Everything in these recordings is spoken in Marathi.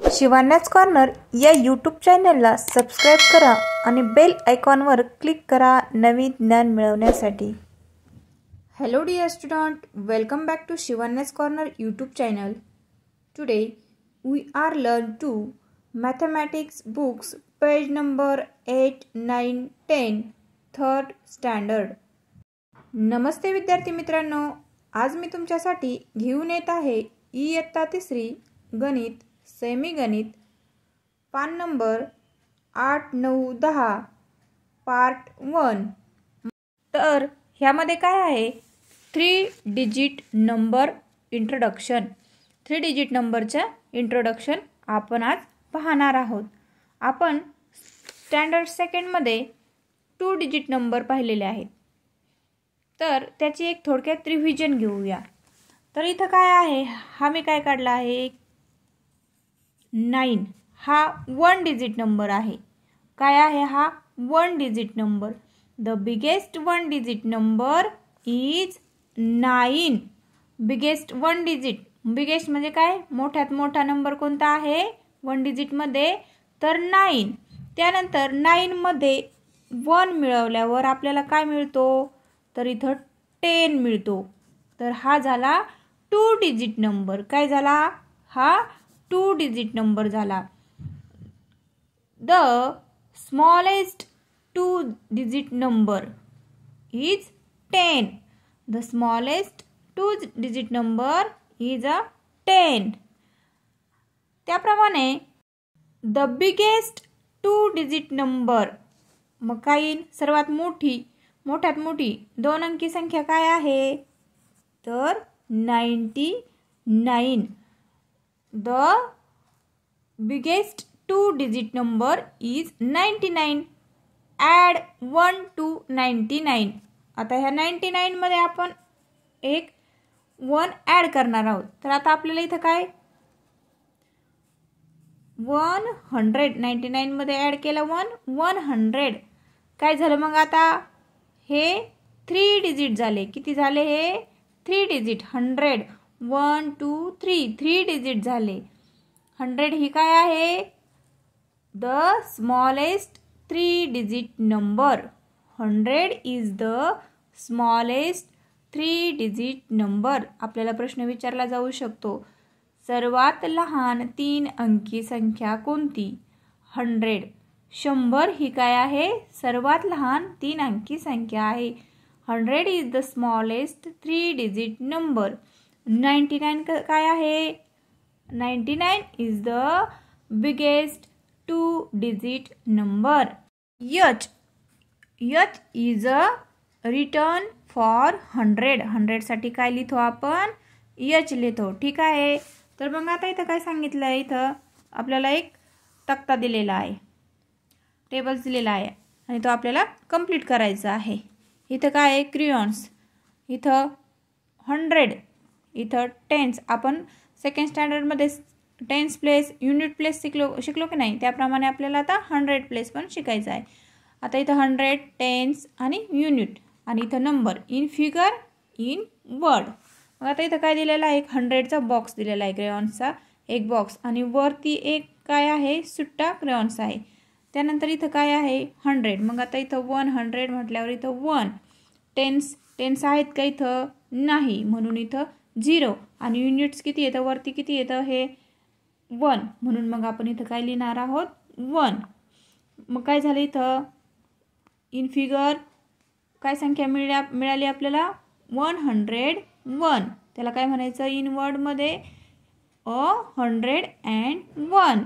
शिवान्याच कॉर्नर या यूट्यूब चॅनलला सबस्क्राइब करा आणि बेल आयकॉनवर क्लिक करा नवीन ज्ञान मिळवण्यासाठी। Hello dear student, welcome back to Shivanya's Corner YouTube channel. Today we are learn to mathematics books page number 8, 9, 10 third standard. नमस्ते विद्यार्थी मित्रांनो, आज मी तुमच्यासाठी घेऊन येत आहे इयत्ता 3 गणित सेमी गणित पान नंबर 8, 9, 10 पार्ट 1। तर ह्यामध्ये काय आहे 3 डिजिट नंबर इंट्रोडक्शन। 3 डिजिट नंबरचा इंट्रोडक्शन आपण आज पाहणार आहोत। आपण स्टँडर्ड सेकंड मध्ये 2 डिजिट नंबर पाहिलेले आहेत, तर त्याची एक थोडक्यात रिव्हिजन घेऊया। तर इथं काय आहे, हा मी काय काढला आहे 9 हा 1 डिजिट नंबर आहे। काय आहे हा 1 digit number. The biggest 1 digit number is 9। Biggest 1 digit, biggest म्हणजे काय मोठ्यात मोठा नंबर कोणता आहे 1 डिजिट मध्ये, तर 9। त्यानंतर 9 मध्ये 1 मिळवल्यावर आपल्याला काय मिळतो, तर इथं 10 मिळतो। तर हा झाला 2 डिजिट नंबर। काय झाला हा 2 डिजिट नंबर झाला। The smallest 2 digit number is 10। The smallest 2 digit number is 10। त्याप्रमाणे द बिगेस्ट 2 डिजिट नंबर, मग काय सर्वात मोठ्यात मोठी 2 अंकी संख्या काय आहे, तर 99। The biggest 2 digit number is 99. Add 1 to 99. आता ह्या 99 मध्ये आपण एक 1 ॲड करणार आहोत। तर आता आपल्याला इथं काय 100, 99 मध्ये ॲड केला 100। काय झालं मग आता हे 3 डिजिट झाले। किती झाले हे 3 डिजिट 100 1 2 3 डिजिट झाले। 100 ही काय आहे the smallest 3 digit number. 100 is the smallest 3 digit number. आपल्याला प्रश्न विचारला जाऊ शकतो, सर्वात लहान 3 अंकी संख्या कोणती। 100 ही काय आहे सर्वात लहान 3 अंकी संख्या आहे। 100 is the smallest 3 digit number. 99 काय आहे 99 is the biggest 2 digit number. H is a return for 100 साठी काय लिहितो आपण H लिहितो, ठीक आहे। तर मग आता इथं काय सांगितलं आहे, इथं आपल्याला एक तक्ता दिलेला आहे, टेबल्स दिलेला आहे आणि तो आपल्याला कंप्लीट करायचा आहे। इथं काय आहे क्रियॉन्स, इथं 100, इथं टेन्स। आपण सेकंड स्टँडर्ड मध्ये टेन्स प्लेस युनिट प्लेस शिकलो की नाही, त्याप्रमाणे आपल्याला आता 100 प्लेस पण शिकायचं आहे। आता इथं 100 टेन्स आणि युनिट आणि इथं number in figure in word. मग आता इथं काय दिलेलं आहे 100चा बॉक्स दिलेला आहे, क्रेयॉन्सचा एक बॉक्स आणि वरती एक काय आहे सुट्टा क्रेयॉन्स आहे। त्यानंतर इथं काय आहे 100, मग आता इथं 100 म्हटल्यावर इथं 1 टेन्स आहेत का इथं नाही, म्हणून इथं 0 आणि युनिट्स किती येतं वरती किती येतं हे 1, म्हणून मग आपण इथं काय लिहिणार आहोत 1। मग काय झालं इथं इन फिगर काय संख्या मिळाली आपल्याला 101। त्याला काय म्हणायचं इन वर्ड मध्ये 101।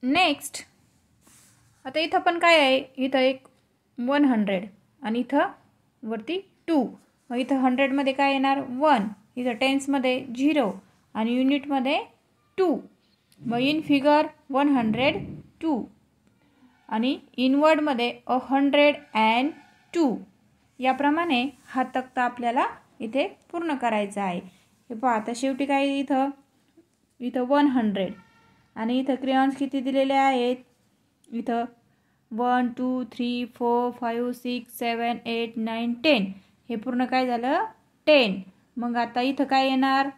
नेक्स्ट आता इथं पण काय आहे, इथं एक 100 आणि इथं वरती 2। मग इथं 100 मध्ये काय येणार 1, इथं टेन्स मध्ये 0 आणि युनिट मध्ये 2। मग इन फिगर 102 आणि इन वर्ड मध्ये 102। याप्रमाणे हा तक्ता आपल्याला इथे पूर्ण करायचा आहे। हे पहा आता शेवटी काय इथं 100 आणि इथं क्रेयॉन्स किती दिलेले आहेत, इथं 1 2 3 4 5 6 7 8 9 10 हे पूर्ण काय झालं 10। मग आता इथं काय येणार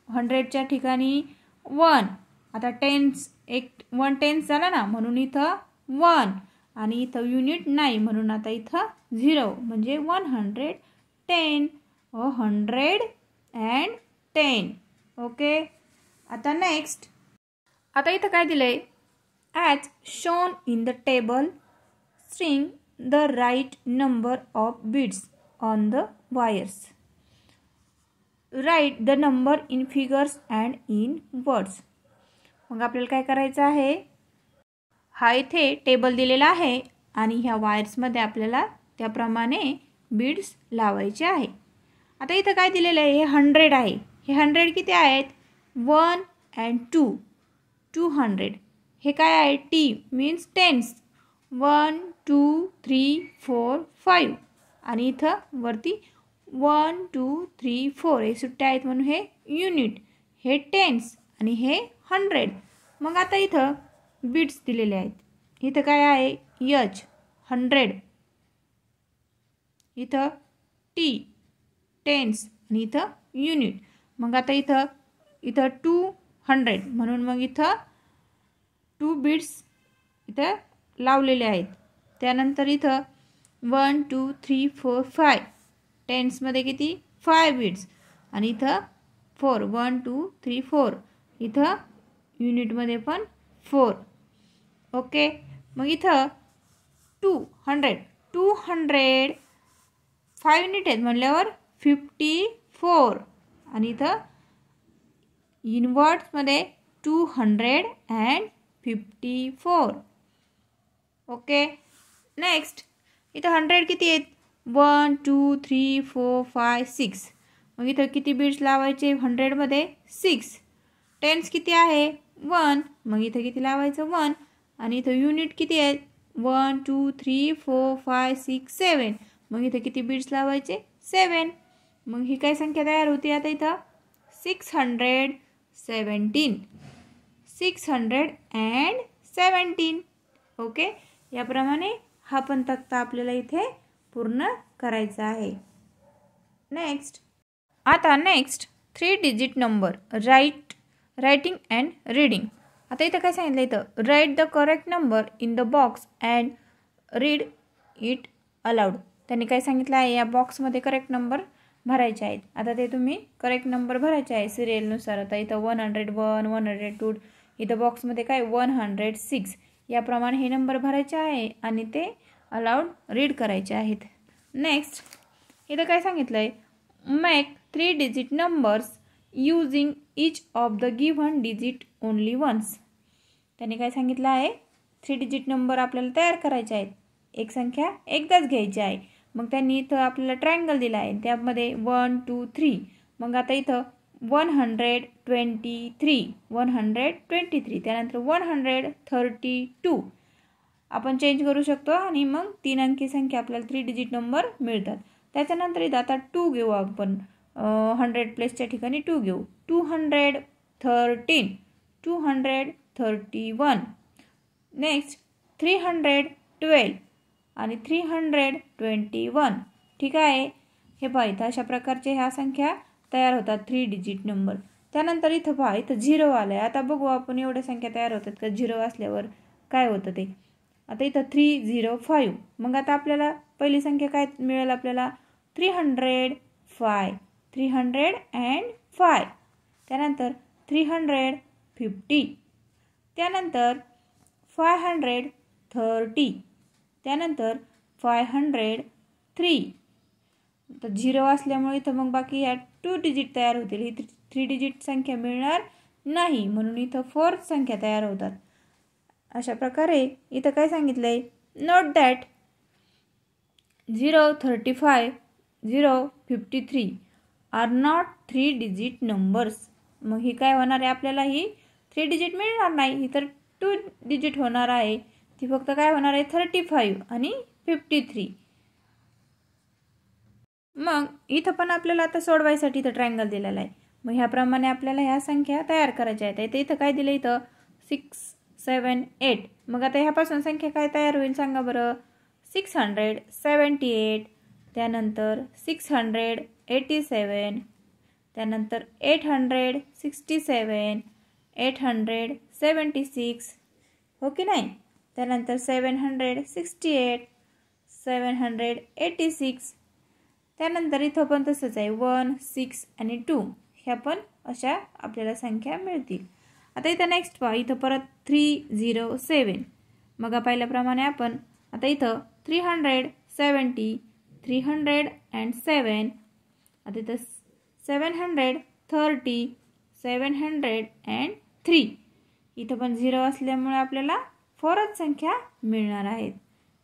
100च्या ठिकाणी 1 आता टेन्स एक 1 टेन्स झाला ना, म्हणून इथं 1 आणि इथं युनिट नाही म्हणून आता इथं 0 म्हणजे 110 110. ओके. आता नेक्स्ट, आता इथं काय दिलंय, as shown in the table string the right number of beads on the wires. Write the number in figures and in words. मग आपल्याला काय करायचं आहे, हा इथे टेबल दिलेला आहे आणि ह्या वायर्समध्ये आपल्याला त्याप्रमाणे बीड्स लावायचे आहे. आता इथं काय दिलेलं आहे, हे 100 आहे. हे 100 किती आहेत, 1 and 2 200. हे काय आहे, टी मीन्स टेन्स, 1 2 3 4 5 आणि इथं वरती 1 2 3 4 हे सुट्टे आहेत म्हणून हे युनिट, हे टेन्स आणि हे 100. मग आता इथं बीट्स दिलेले आहेत. इथं काय आहे, एच 100, इथं टी टेन्स आणि इथं युनिट. मग आता इथं 200 म्हणून मग इथं 2 बीट्स इथं लावलेले आहेत. त्यानंतर इथं 1 2 3 4 5 टेन्समध्ये किती 5 बीट्स आणि इथं 4 1 2 3 4 इथं युनिटमध्ये पण 4. ओके. मग इथं 200 5 युनिट आहेत म्हणल्यावर 54 आणि इथं इनवर्ड्समध्ये 254. ओके. नेक्स्ट, इथं 100 किती आहेत, 1 2 3 4 5 6. मग इथं किती बीट्स लावायचे 100मध्ये 6. टेन्स किती आहे 1, मग इथं किती लावायचं 1 आणि इथं युनिट किती आहेत 1 2 3 4 5 6 7. मग इथं किती बीट्स लावायचे 7. मग ही काय संख्या तयार होती आता इथं 617. 617. ओके. याप्रमाणे हा पण तक्ता आपल्याला इथे पूर्ण करायचा आहे. नेक्स्ट, आता next 3 digit number writing and reading. आता इथं काय सांगितलं, इथं write the correct number in the box and read it allowed. त्यांनी काय सांगितलं आहे, या बॉक्समध्ये करेक्ट नंबर भरायचे आहेत. आता ते तुम्ही करेक्ट नंबर भरायचे आहे सिरियलनुसार. आता इथं 101 102 इथं बॉक्समध्ये काय 106 याप्रमाणे हे नंबर भरायचे आहे आणि ते अलाउड रीड करायचे आहेत. नेक्स्ट, इथं काय सांगितलं आहे, make 3 digit numbers using each of the given digit only once. त्यांनी काय सांगितलं आहे, 3 डिजिट नंबर आपल्याला तयार करायचे आहेत. एक संख्या एकदाच घ्यायची आहे. मग त्यांनी इथं आपल्याला ट्रायंगल दिला आहे, त्यामध्ये 1 2 3. मग आता इथं 123 त्यानंतर 132 आपण चेंज करू शकतो आणि मग 3 अंकी संख्या आपल्याला 3 डिजिट नंबर मिळतात. त्याच्यानंतर इथं आता 2 घेऊ आपण, 100 प्लेसच्या ठिकाणी 2 घेऊ. 213 231. नेक्स्ट 312 आणि 321. ठीक आहे. हे पहा इथं अशा प्रकारचे ह्या संख्या तयार होतात 3 डिजिट नंबर. त्यानंतर इथं पहा इथं 0 आलं आहे. आता बघू आपण एवढ्या संख्या तयार होतात का 0 असल्यावर काय होतं ते. आता इथं 305. मग आता आपल्याला पहिली संख्या काय मिळेल, आपल्याला 305 305. त्यानंतर 350. त्यानंतर 530. त्यानंतर 503. तर 0 असल्यामुळे इथं मग बाकी ह्या 2 डिजिट तयार होतील. ही 3 डिजिट संख्या मिळणार नाही म्हणून इथं 4 संख्या तयार होतात. अशा प्रकारे इथं काय सांगितलं आहे, note that 035 053 are not 3 digit numbers. मग ही काय होणार आहे, आपल्याला ही 3 डिजिट मिळणार नाही, ही तर 2 डिजिट होणार आहे. ती फक्त काय होणार आहे 35 आणि 53. मग इथं पण आपल्याला आता सोडवायसाठी इथं ट्रायंगल दिलेला आहे. मग ह्याप्रमाणे आपल्याला ह्या संख्या तयार करायच्या आहेत. इथं काय दिलं, इथं 6 7 8. मग आता ह्यापासून संख्या काय तयार होईल सांगा बरं, 678. त्यानंतर 687. त्यानंतर 867. 876, हो की नाही. त्यानंतर 768, 786. त्यानंतर इथं पण तसंच आहे 1, 6 आणि 2. ह्या पण अशा आपल्याला संख्या मिळतील. आता इथं नेक्स्ट पहा, इथं परत 307. मग पाहिल्याप्रमाणे आपण आता इथं 370, 307. आता इथं 730, 703. इथं पण 0 असल्यामुळे आपल्याला 4च संख्या मिळणार आहेत.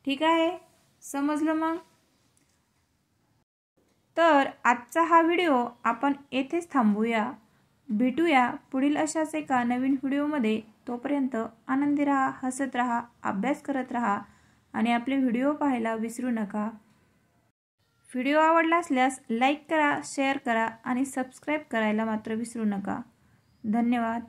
ठीक आहे, समजलं मग. तर आजचा हा व्हिडिओ आपण येथेच थांबूया. भेटूया पुढील अशाच एका नवीन व्हिडिओमध्ये. तोपर्यंत आनंदी राहा, हसत राहा, अभ्यास करत राहा आणि आपले व्हिडिओ पाहायला विसरू नका. व्हिडिओ आवडला असल्यास लाईक करा, शेअर करा आणि सबस्क्राईब करायला मात्र विसरू नका. धन्यवाद.